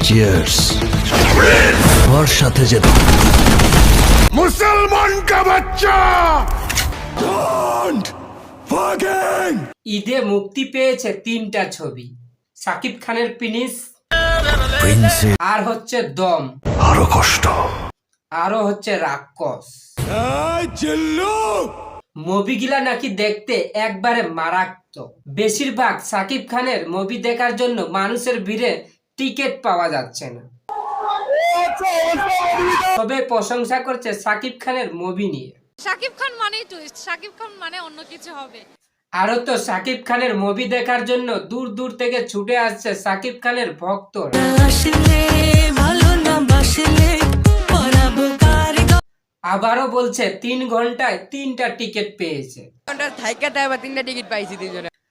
Cheers ওর সাথে যেত মুসলমান কা বাচ্চা ডোন্ট ফরগেট। ঈদে মুক্তি পেয়েছে 3টা ছবি, সাকিব খানের প্রিন্স, আর হচ্ছে দম, আরো কষ্ট, আরো হচ্ছে রাক্ষস। মুভিগুলা নাকি দেখতে একবারে মারাত্মক। বেশিরভাগ সাকিব খানের মুভি দেখার জন্য মানুষের ভিড়ে টিকিট পাওয়া যাচ্ছে না। তবে প্রশংসা করছে সাকিব খানের মুভি নিয়ে। সাকিব খান মানে টুইস্ট, সাকিব খান মানে অন্য কিছু হবে। আরো তো সাকিব খানের মুভি দেখার জন্য দূর দূর থেকে ছুটে আসছে সাকিব খানের ভক্তরা। আবারও বলছে 3 ঘন্টায় 3টা টিকিট পেয়েছে।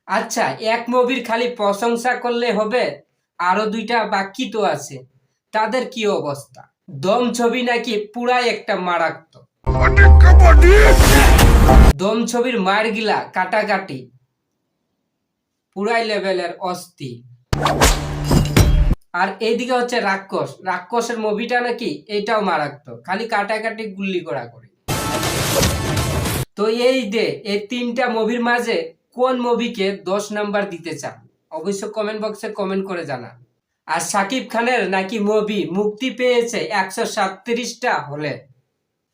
আচ্ছা, এক মুভির খালি প্রশংসা করলে হবে? আরো 2টা বাকি তো আছে, তাদের কি অবস্থা? দম ছবি নাকি পুরাই একটা মারাত্মক। দম ছবির মারগিলা কাটাকাটি পুরাই লেভেলের অস্থি। আর এইদিকে হচ্ছে রাক্ষস, রাক্ষসের মুভিটা নাকি এটাও মারাত্মক, খালি কাটাকাটি গুল্লি করা করে। তো এই 3টা মুভির মাঝে কোন মুভিকে 10 নাম্বার দিতে চান অবশ্য কমেন্ট বক্সে কমেন্ট করে জানান। আর সাকিব খানের নাকি মুভি মুক্তি পেয়েছে 137টা হলে,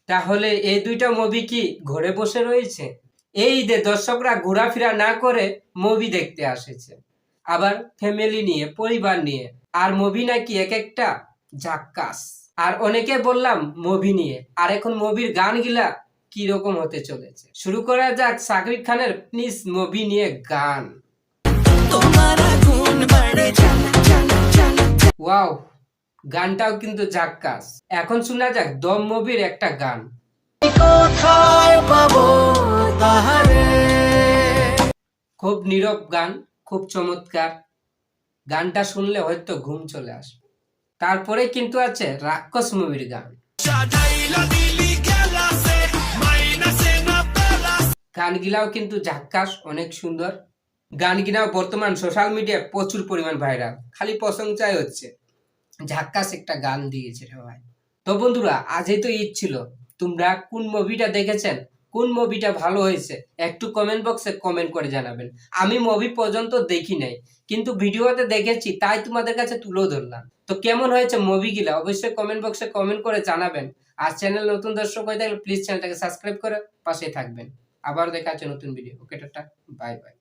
তাহলে এই 2টা মুভি কি ঘরে বসে রয়েছে? এই দর্শকরা ঘোরাফেরা না করে মুভি দেখতে আসেছে, আবার ফ্যামিলি নিয়ে, পরিবার নিয়ে। আর মুভি নাকি এক একটা ঝাক্কাস। আর অনেকে বললাম মুভি নিয়ে, আর এখন মুভির গানগুলা কি রকম হতে চলেছে। শুরু করা যাক সাকিব খানের প্লিজ মুভি নিয়ে গান। ওয়াও, গানটাও কিন্তু ঝাক্কাস। এখন শোনা যাক দম মুভির একটা গান। খুব নীরব গান, খুব চমৎকার। গানটা শুনলে হয়তো ঘুম চলে আসবে। তারপরে কিন্তু আছে রাক্ষস মুভির গান। গানগুলাও কিন্তু ঝাক্কাস, অনেক সুন্দর। গানগুলাও বর্তমান সোশ্যাল মিডিয়ায় প্রচুর পরিমাণ ভাইরাল, খালি প্রশংসাই হচ্ছে। ঝাক্কাস একটা গান দিয়েছে সবাই। তো বন্ধুরা, আজই তো ঈদ ছিল, তোমরা কোন মুভিটা দেখেছেন, কোন মুভিটা ভালো হয়েছে একটু কমেন্ট বক্সে কমেন্ট করে জানাবেন। আমি মুভি পর্যন্ত দেখি নাই, কিন্তু ভিডিওতে দেখেছি, তাই তোমাদের কাছে তুলে ধরলাম। তো কেমন হয়েছে মুভিগুলা অবশ্যই কমেন্ট বক্সে কমেন্ট করে জানাবেন। আর চ্যানেল নতুন দর্শক হয়ে থাকলে প্লিজ চ্যানেলটাকে সাবস্ক্রাইব করে পাশে থাকবেন। আবার দেখা হচ্ছে নতুন ভিডিও। ওকে, টাটা, বাই বাই।